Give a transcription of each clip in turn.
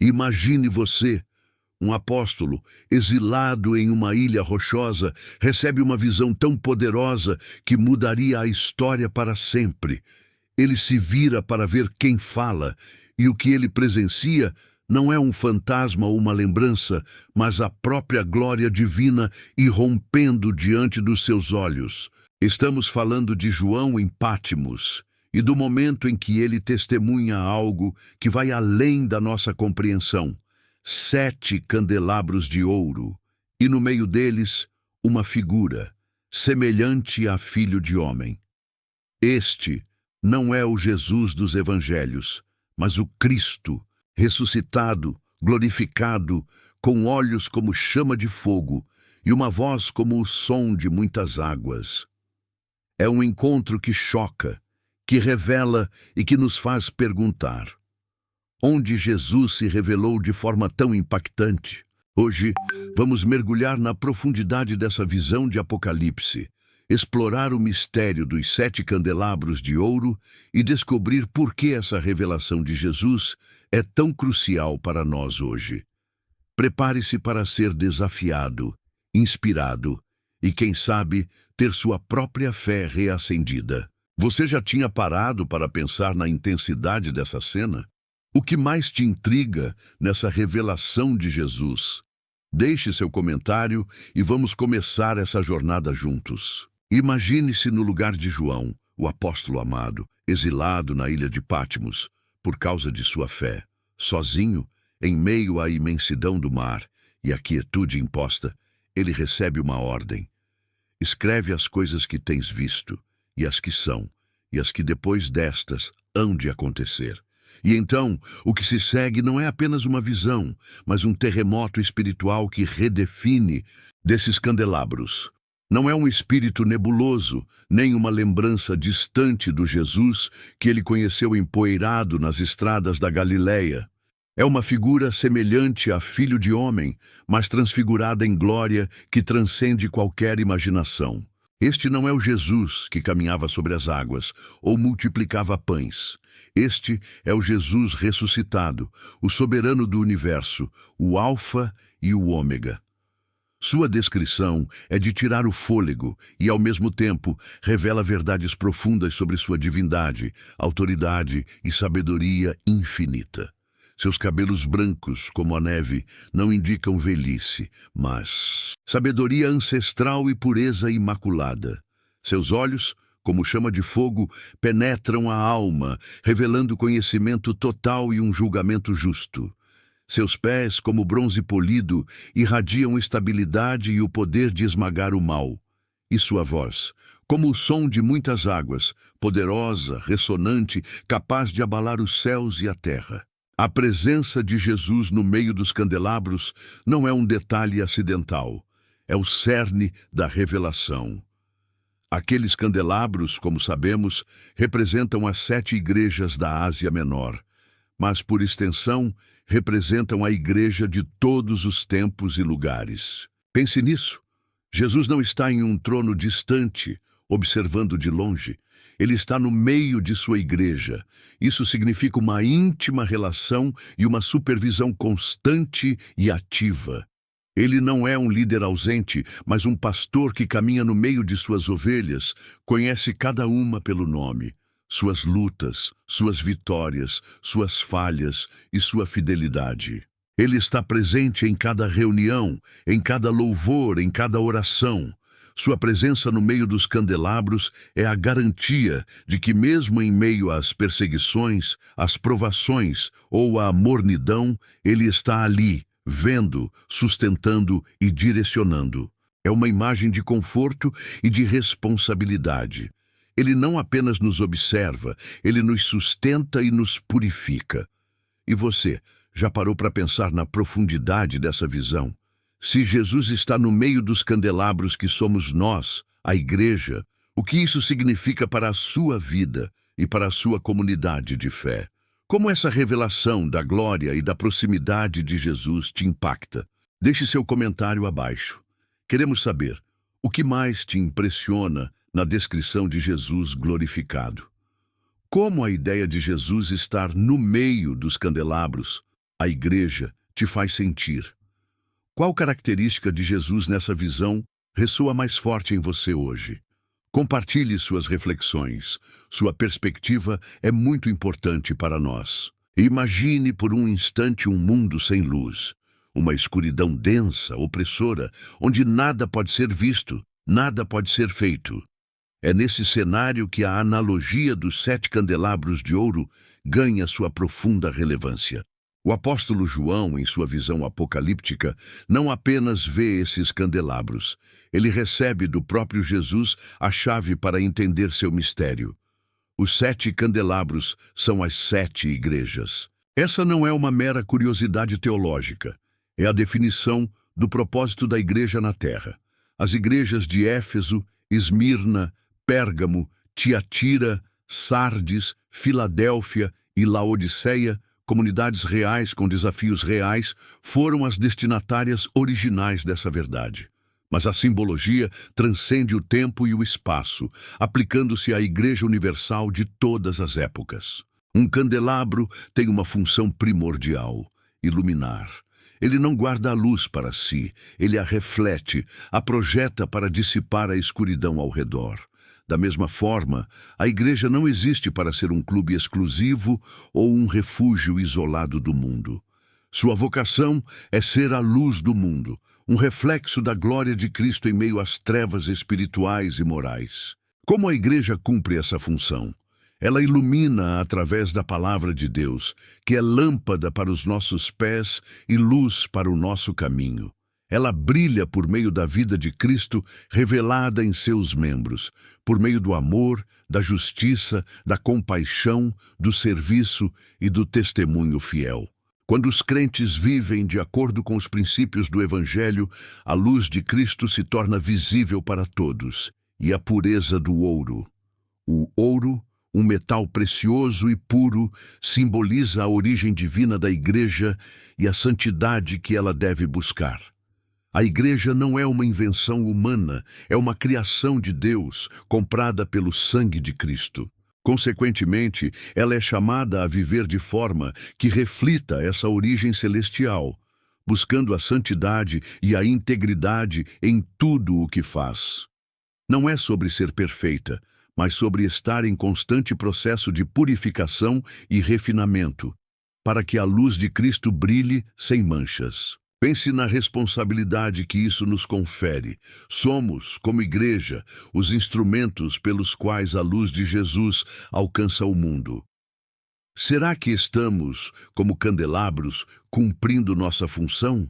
Imagine você, um apóstolo, exilado em uma ilha rochosa, recebe uma visão tão poderosa que mudaria a história para sempre. Ele se vira para ver quem fala, e o que ele presencia não é um fantasma ou uma lembrança, mas a própria glória divina irrompendo diante dos seus olhos. Estamos falando de João em Patmos e do momento em que ele testemunha algo que vai além da nossa compreensão. 7 candelabros de ouro, e no meio deles uma figura, semelhante a filho de homem. Este não é o Jesus dos evangelhos, mas o Cristo, ressuscitado, glorificado, com olhos como chama de fogo e uma voz como o som de muitas águas. É um encontro que choca, que revela e que nos faz perguntar: onde Jesus se revelou de forma tão impactante? Hoje, vamos mergulhar na profundidade dessa visão de Apocalipse, explorar o mistério dos 7 candelabros de ouro e descobrir por que essa revelação de Jesus é tão crucial para nós hoje. Prepare-se para ser desafiado, inspirado e, quem sabe, ter sua própria fé reacendida. Você já tinha parado para pensar na intensidade dessa cena? O que mais te intriga nessa revelação de Jesus? Deixe seu comentário e vamos começar essa jornada juntos. Imagine-se no lugar de João, o apóstolo amado, exilado na ilha de Patmos, por causa de sua fé. Sozinho, em meio à imensidão do mar e à quietude imposta, ele recebe uma ordem. Escreve as coisas que tens visto, e as que são, e as que depois destas hão de acontecer. E então, o que se segue não é apenas uma visão, mas um terremoto espiritual que redefine desses candelabros. Não é um espírito nebuloso, nem uma lembrança distante do Jesus que ele conheceu empoeirado nas estradas da Galileia. É uma figura semelhante a filho de homem, mas transfigurada em glória que transcende qualquer imaginação. Este não é o Jesus que caminhava sobre as águas ou multiplicava pães. Este é o Jesus ressuscitado, o soberano do universo, o Alfa e o Ômega. Sua descrição é de tirar o fôlego e, ao mesmo tempo, revela verdades profundas sobre sua divindade, autoridade e sabedoria infinita. Seus cabelos brancos, como a neve, não indicam velhice, mas sabedoria ancestral e pureza imaculada. Seus olhos, como chama de fogo, penetram a alma, revelando conhecimento total e um julgamento justo. Seus pés, como bronze polido, irradiam estabilidade e o poder de esmagar o mal. E sua voz, como o som de muitas águas, poderosa, ressonante, capaz de abalar os céus e a terra. A presença de Jesus no meio dos candelabros não é um detalhe acidental, é o cerne da revelação. Aqueles candelabros, como sabemos, representam as 7 igrejas da Ásia Menor, mas, por extensão, representam a igreja de todos os tempos e lugares. Pense nisso. Jesus não está em um trono distante, observando de longe. Ele está no meio de sua igreja. Isso significa uma íntima relação e uma supervisão constante e ativa. Ele não é um líder ausente, mas um pastor que caminha no meio de suas ovelhas, conhece cada uma pelo nome. Suas lutas, suas vitórias, suas falhas e sua fidelidade. Ele está presente em cada reunião, em cada louvor, em cada oração. Sua presença no meio dos candelabros é a garantia de que, mesmo em meio às perseguições, às provações ou à mornidão, ele está ali, vendo, sustentando e direcionando. É uma imagem de conforto e de responsabilidade. Ele não apenas nos observa, ele nos sustenta e nos purifica. E você, já parou para pensar na profundidade dessa visão? Se Jesus está no meio dos candelabros que somos nós, a igreja, o que isso significa para a sua vida e para a sua comunidade de fé? Como essa revelação da glória e da proximidade de Jesus te impacta? Deixe seu comentário abaixo. Queremos saber, o que mais te impressiona na descrição de Jesus glorificado? Como a ideia de Jesus estar no meio dos candelabros A igreja te faz sentir. Qual característica de Jesus nessa visão ressoa mais forte em você hoje? Compartilhe suas reflexões. Sua perspectiva é muito importante para nós. Imagine por um instante um mundo sem luz, uma escuridão densa, opressora, onde nada pode ser visto, nada pode ser feito. É nesse cenário que a analogia dos 7 candelabros de ouro ganha sua profunda relevância. O apóstolo João, em sua visão apocalíptica, não apenas vê esses candelabros, ele recebe do próprio Jesus a chave para entender seu mistério. Os 7 candelabros são as 7 igrejas. Essa não é uma mera curiosidade teológica, é a definição do propósito da igreja na terra. As igrejas de Éfeso, Esmirna, Pérgamo, Tiatira, Sardes, Filadélfia e Laodiceia, comunidades reais com desafios reais, foram as destinatárias originais dessa verdade. Mas a simbologia transcende o tempo e o espaço, aplicando-se à Igreja Universal de todas as épocas. Um candelabro tem uma função primordial: iluminar. Ele não guarda a luz para si, ele a reflete, a projeta para dissipar a escuridão ao redor. Da mesma forma, a igreja não existe para ser um clube exclusivo ou um refúgio isolado do mundo. Sua vocação é ser a luz do mundo, um reflexo da glória de Cristo em meio às trevas espirituais e morais. Como a igreja cumpre essa função? Ela ilumina através da palavra de Deus, que é lâmpada para os nossos pés e luz para o nosso caminho. Ela brilha por meio da vida de Cristo revelada em seus membros, por meio do amor, da justiça, da compaixão, do serviço e do testemunho fiel. Quando os crentes vivem de acordo com os princípios do Evangelho, a luz de Cristo se torna visível para todos, e a pureza do ouro. O ouro, um metal precioso e puro, simboliza a origem divina da igreja e a santidade que ela deve buscar. A igreja não é uma invenção humana, é uma criação de Deus, comprada pelo sangue de Cristo. Consequentemente, ela é chamada a viver de forma que reflita essa origem celestial, buscando a santidade e a integridade em tudo o que faz. Não é sobre ser perfeita, mas sobre estar em constante processo de purificação e refinamento, para que a luz de Cristo brilhe sem manchas. Pense na responsabilidade que isso nos confere. Somos, como igreja, os instrumentos pelos quais a luz de Jesus alcança o mundo. Será que estamos, como candelabros, cumprindo nossa função?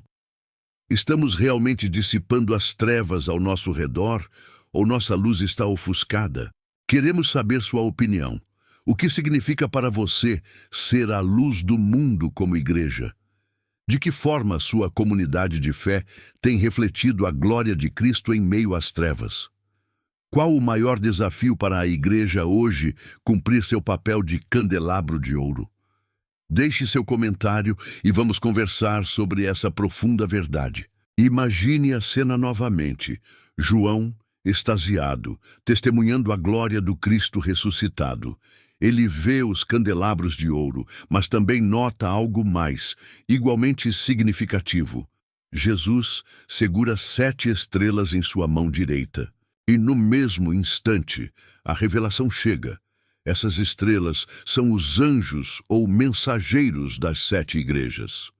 Estamos realmente dissipando as trevas ao nosso redor, ou nossa luz está ofuscada? Queremos saber sua opinião. O que significa para você ser a luz do mundo como igreja? De que forma sua comunidade de fé tem refletido a glória de Cristo em meio às trevas? Qual o maior desafio para a igreja hoje cumprir seu papel de candelabro de ouro? Deixe seu comentário e vamos conversar sobre essa profunda verdade. Imagine a cena novamente. João, extasiado, testemunhando a glória do Cristo ressuscitado. Ele vê os candelabros de ouro, mas também nota algo mais, igualmente significativo. Jesus segura 7 estrelas em sua mão direita. E no mesmo instante, a revelação chega. Essas estrelas são os anjos ou mensageiros das 7 igrejas.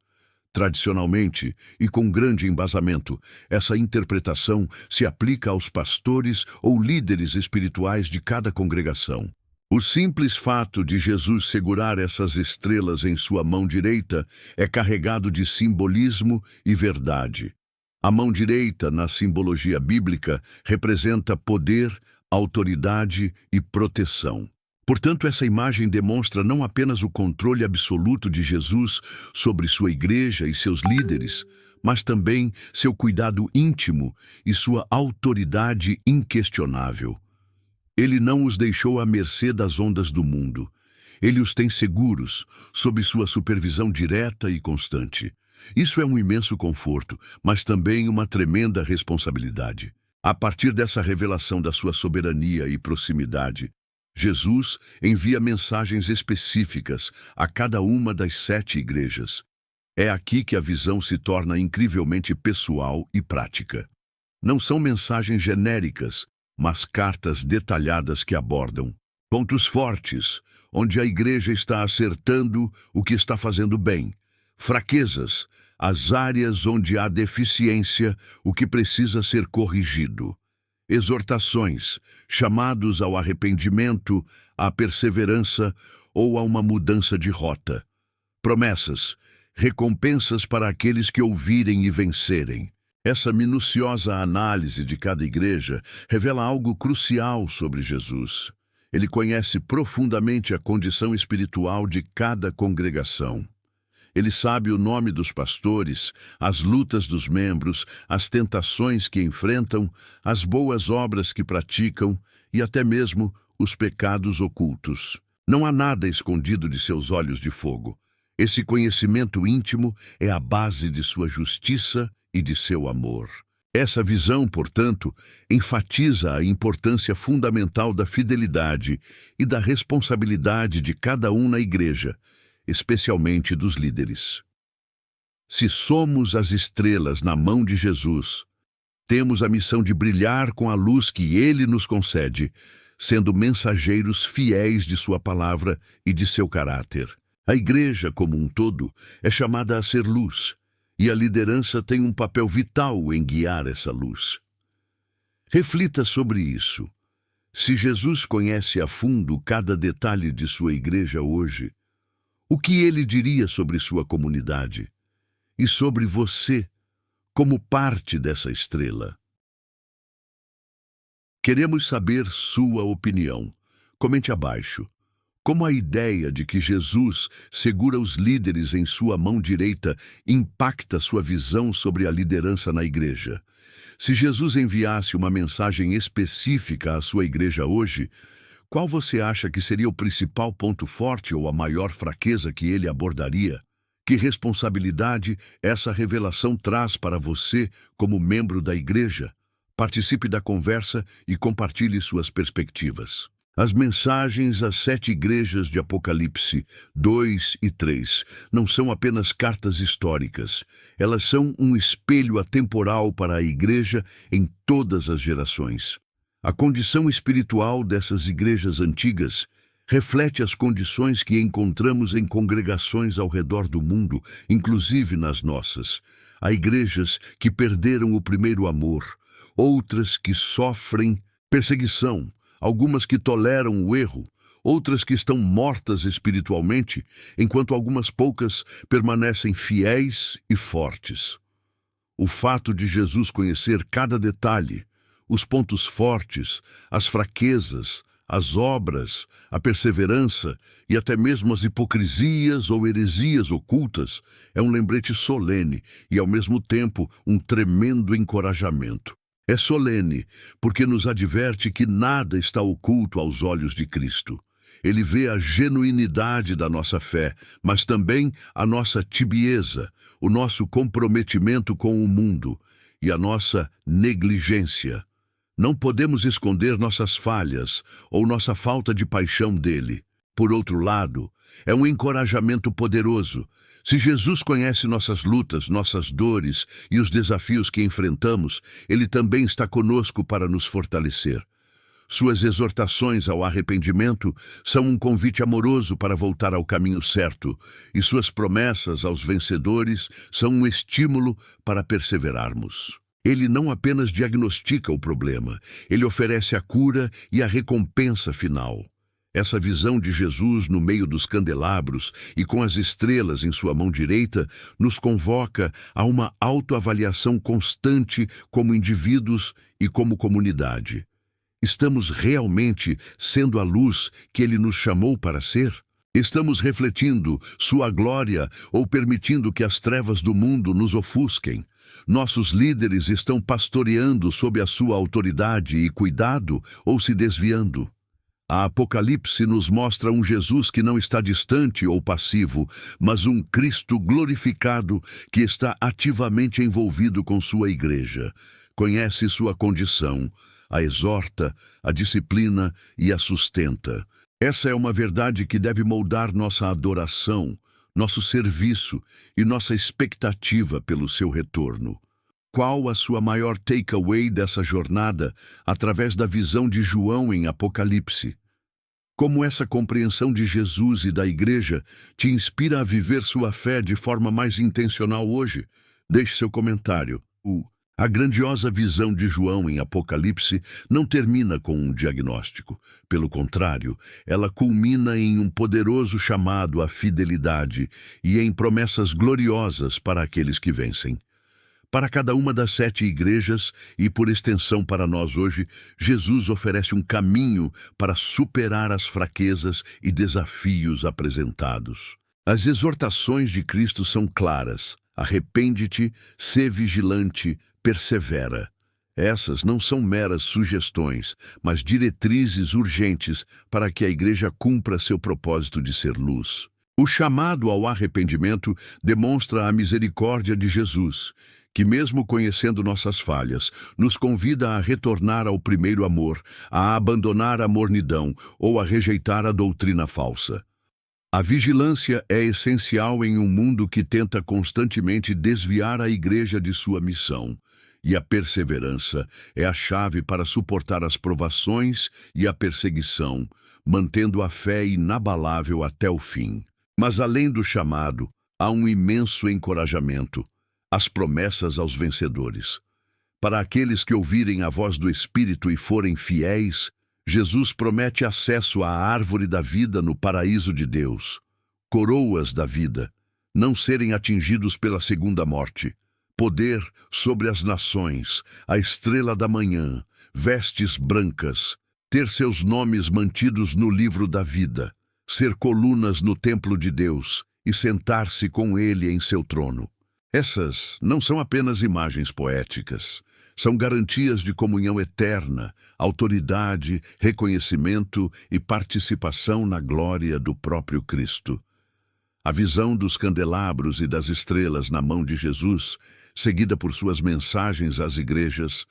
Tradicionalmente, e com grande embasamento, essa interpretação se aplica aos pastores ou líderes espirituais de cada congregação. O simples fato de Jesus segurar essas estrelas em sua mão direita é carregado de simbolismo e verdade. A mão direita, na simbologia bíblica, representa poder, autoridade e proteção. Portanto, essa imagem demonstra não apenas o controle absoluto de Jesus sobre sua igreja e seus líderes, mas também seu cuidado íntimo e sua autoridade inquestionável. Ele não os deixou à mercê das ondas do mundo. Ele os tem seguros, sob sua supervisão direta e constante. Isso é um imenso conforto, mas também uma tremenda responsabilidade. A partir dessa revelação da sua soberania e proximidade, Jesus envia mensagens específicas a cada uma das 7 igrejas. É aqui que a visão se torna incrivelmente pessoal e prática. Não são mensagens genéricas, mas cartas detalhadas que abordam pontos fortes, onde a igreja está acertando o que está fazendo bem, fraquezas, as áreas onde há deficiência, o que precisa ser corrigido, exortações, chamados ao arrependimento, à perseverança ou a uma mudança de rota, promessas, recompensas para aqueles que ouvirem e vencerem. Essa minuciosa análise de cada igreja revela algo crucial sobre Jesus. Ele conhece profundamente a condição espiritual de cada congregação. Ele sabe o nome dos pastores, as lutas dos membros, as tentações que enfrentam, as boas obras que praticam e até mesmo os pecados ocultos. Não há nada escondido de seus olhos de fogo. Esse conhecimento íntimo é a base de sua justiça e de seu amor. Essa visão, portanto, enfatiza a importância fundamental da fidelidade e da responsabilidade de cada um na igreja, especialmente dos líderes. Se somos as estrelas na mão de Jesus, temos a missão de brilhar com a luz que Ele nos concede, sendo mensageiros fiéis de sua palavra e de seu caráter. A igreja, como um todo, é chamada a ser luz, e a liderança tem um papel vital em guiar essa luz. Reflita sobre isso. Se Jesus conhece a fundo cada detalhe de sua igreja hoje, o que ele diria sobre sua comunidade e sobre você como parte dessa estrela? Queremos saber sua opinião. Comente abaixo. Como a ideia de que Jesus segura os líderes em sua mão direita impacta sua visão sobre a liderança na igreja? Se Jesus enviasse uma mensagem específica à sua igreja hoje, qual você acha que seria o principal ponto forte ou a maior fraqueza que ele abordaria? Que responsabilidade essa revelação traz para você como membro da igreja? Participe da conversa e compartilhe suas perspectivas. As mensagens às 7 igrejas de Apocalipse 2 e 3 não são apenas cartas históricas. Elas são um espelho atemporal para a igreja em todas as gerações. A condição espiritual dessas igrejas antigas reflete as condições que encontramos em congregações ao redor do mundo, inclusive nas nossas. Há igrejas que perderam o primeiro amor, outras que sofrem perseguição, algumas que toleram o erro, outras que estão mortas espiritualmente, enquanto algumas poucas permanecem fiéis e fortes. O fato de Jesus conhecer cada detalhe, os pontos fortes, as fraquezas, as obras, a perseverança e até mesmo as hipocrisias ou heresias ocultas, é um lembrete solene e, ao mesmo tempo, um tremendo encorajamento. É solene, porque nos adverte que nada está oculto aos olhos de Cristo. Ele vê a genuinidade da nossa fé, mas também a nossa tibieza, o nosso comprometimento com o mundo e a nossa negligência. Não podemos esconder nossas falhas ou nossa falta de paixão dele. Por outro lado, é um encorajamento poderoso. Se Jesus conhece nossas lutas, nossas dores e os desafios que enfrentamos, ele também está conosco para nos fortalecer. Suas exortações ao arrependimento são um convite amoroso para voltar ao caminho certo, e suas promessas aos vencedores são um estímulo para perseverarmos. Ele não apenas diagnostica o problema, ele oferece a cura e a recompensa final. Essa visão de Jesus no meio dos candelabros e com as estrelas em sua mão direita nos convoca a uma autoavaliação constante como indivíduos e como comunidade. Estamos realmente sendo a luz que ele nos chamou para ser? Estamos refletindo sua glória ou permitindo que as trevas do mundo nos ofusquem? Nossos líderes estão pastoreando sob a sua autoridade e cuidado ou se desviando? A Apocalipse nos mostra um Jesus que não está distante ou passivo, mas um Cristo glorificado que está ativamente envolvido com sua igreja. Conhece sua condição, a exorta, a disciplina e a sustenta. Essa é uma verdade que deve moldar nossa adoração, nosso serviço e nossa expectativa pelo seu retorno. Qual a sua maior takeaway dessa jornada através da visão de João em Apocalipse? Como essa compreensão de Jesus e da Igreja te inspira a viver sua fé de forma mais intencional hoje? Deixe seu comentário. A grandiosa visão de João em Apocalipse não termina com um diagnóstico. Pelo contrário, ela culmina em um poderoso chamado à fidelidade e em promessas gloriosas para aqueles que vencem. Para cada uma das 7 igrejas, e por extensão para nós hoje, Jesus oferece um caminho para superar as fraquezas e desafios apresentados. As exortações de Cristo são claras: arrepende-te, sê vigilante, persevera. Essas não são meras sugestões, mas diretrizes urgentes para que a igreja cumpra seu propósito de ser luz. O chamado ao arrependimento demonstra a misericórdia de Jesus, que mesmo conhecendo nossas falhas, nos convida a retornar ao primeiro amor, a abandonar a mornidão ou a rejeitar a doutrina falsa. A vigilância é essencial em um mundo que tenta constantemente desviar a igreja de sua missão, e a perseverança é a chave para suportar as provações e a perseguição, mantendo a fé inabalável até o fim. Mas além do chamado, há um imenso encorajamento: as promessas aos vencedores. Para aqueles que ouvirem a voz do Espírito e forem fiéis, Jesus promete acesso à árvore da vida no paraíso de Deus, coroas da vida, não serem atingidos pela segunda morte, poder sobre as nações, a estrela da manhã, vestes brancas, ter seus nomes mantidos no livro da vida, ser colunas no templo de Deus e sentar-se com ele em seu trono. Essas não são apenas imagens poéticas, são garantias de comunhão eterna, autoridade, reconhecimento e participação na glória do próprio Cristo. A visão dos candelabros e das estrelas na mão de Jesus, seguida por suas mensagens às igrejas,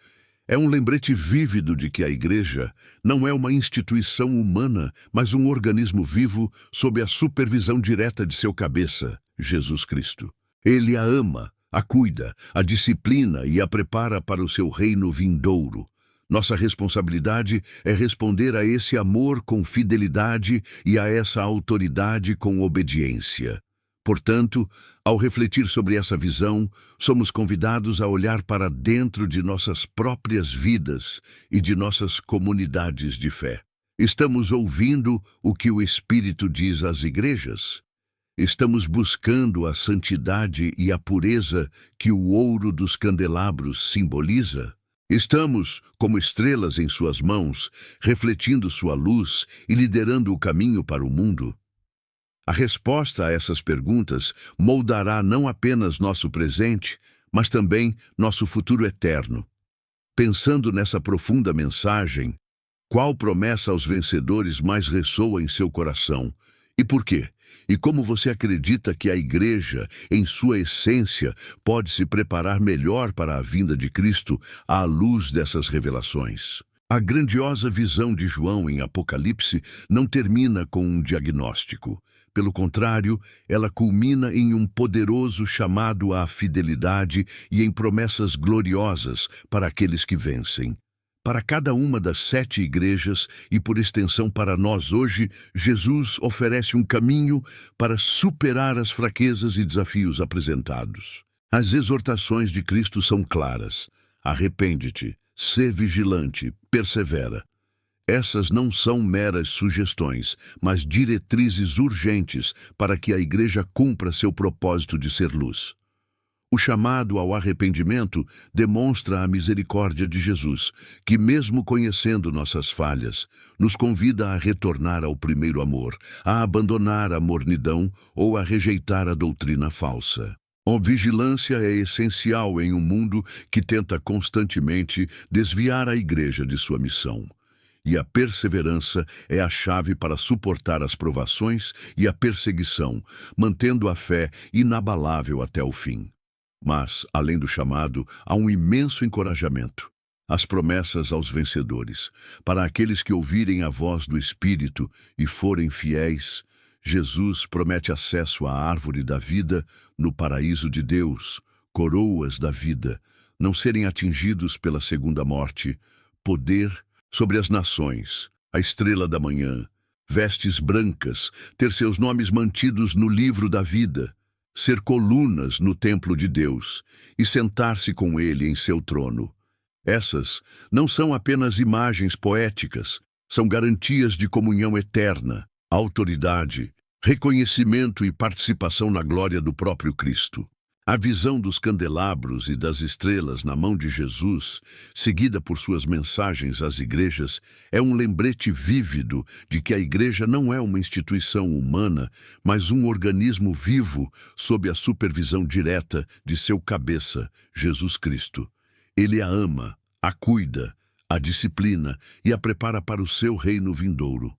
é um lembrete vívido de que a igreja não é uma instituição humana, mas um organismo vivo sob a supervisão direta de seu cabeça, Jesus Cristo. Ele a ama, a cuida, a disciplina e a prepara para o seu reino vindouro. Nossa responsabilidade é responder a esse amor com fidelidade e a essa autoridade com obediência. Portanto, ao refletir sobre essa visão, somos convidados a olhar para dentro de nossas próprias vidas e de nossas comunidades de fé. Estamos ouvindo o que o Espírito diz às igrejas? Estamos buscando a santidade e a pureza que o ouro dos candelabros simboliza? Estamos, como estrelas em suas mãos, refletindo sua luz e liderando o caminho para o mundo? A resposta a essas perguntas moldará não apenas nosso presente, mas também nosso futuro eterno. Pensando nessa profunda mensagem, qual promessa aos vencedores mais ressoa em seu coração? E por quê? E como você acredita que a igreja, em sua essência, pode se preparar melhor para a vinda de Cristo à luz dessas revelações? A grandiosa visão de João em Apocalipse não termina com um diagnóstico. Pelo contrário, ela culmina em um poderoso chamado à fidelidade e em promessas gloriosas para aqueles que vencem. Para cada uma das 7 igrejas e, por extensão, para nós hoje, Jesus oferece um caminho para superar as fraquezas e desafios apresentados. As exortações de Cristo são claras: arrepende-te, sê vigilante, persevera. Essas não são meras sugestões, mas diretrizes urgentes para que a igreja cumpra seu propósito de ser luz. O chamado ao arrependimento demonstra a misericórdia de Jesus, que, mesmo conhecendo nossas falhas, nos convida a retornar ao primeiro amor, a abandonar a mornidão ou a rejeitar a doutrina falsa. A vigilância é essencial em um mundo que tenta constantemente desviar a igreja de sua missão. E a perseverança é a chave para suportar as provações e a perseguição, mantendo a fé inabalável até o fim. Mas, além do chamado, há um imenso encorajamento: as promessas aos vencedores. Para aqueles que ouvirem a voz do Espírito e forem fiéis, Jesus promete acesso à árvore da vida no paraíso de Deus, coroas da vida, não serem atingidos pela segunda morte, poder sobre as nações, a estrela da manhã, vestes brancas, ter seus nomes mantidos no livro da vida, ser colunas no templo de Deus e sentar-se com ele em seu trono. Essas não são apenas imagens poéticas, são garantias de comunhão eterna, autoridade, reconhecimento e participação na glória do próprio Cristo. A visão dos candelabros e das estrelas na mão de Jesus, seguida por suas mensagens às igrejas, é um lembrete vívido de que a igreja não é uma instituição humana, mas um organismo vivo sob a supervisão direta de seu cabeça, Jesus Cristo. Ele a ama, a cuida, a disciplina e a prepara para o seu reino vindouro.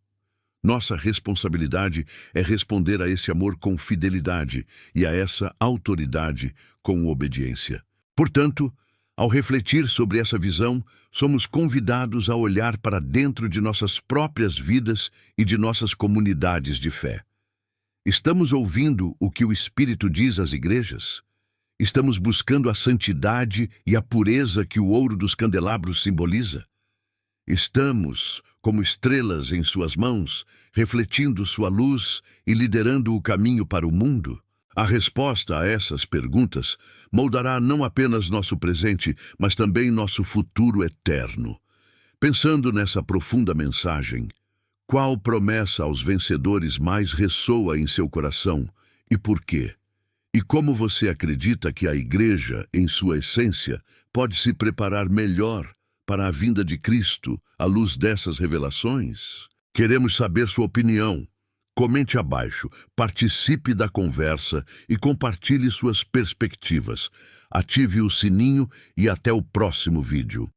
Nossa responsabilidade é responder a esse amor com fidelidade e a essa autoridade com obediência. Portanto, ao refletir sobre essa visão, somos convidados a olhar para dentro de nossas próprias vidas e de nossas comunidades de fé. Estamos ouvindo o que o Espírito diz às igrejas? Estamos buscando a santidade e a pureza que o ouro dos candelabros simboliza? Estamos, como estrelas em suas mãos, refletindo sua luz e liderando o caminho para o mundo? A resposta a essas perguntas moldará não apenas nosso presente, mas também nosso futuro eterno. Pensando nessa profunda mensagem, qual promessa aos vencedores mais ressoa em seu coração e por quê? E como você acredita que a igreja, em sua essência, pode se preparar melhor para a vinda de Cristo, à luz dessas revelações? Queremos saber sua opinião. Comente abaixo, participe da conversa e compartilhe suas perspectivas. Ative o sininho e até o próximo vídeo.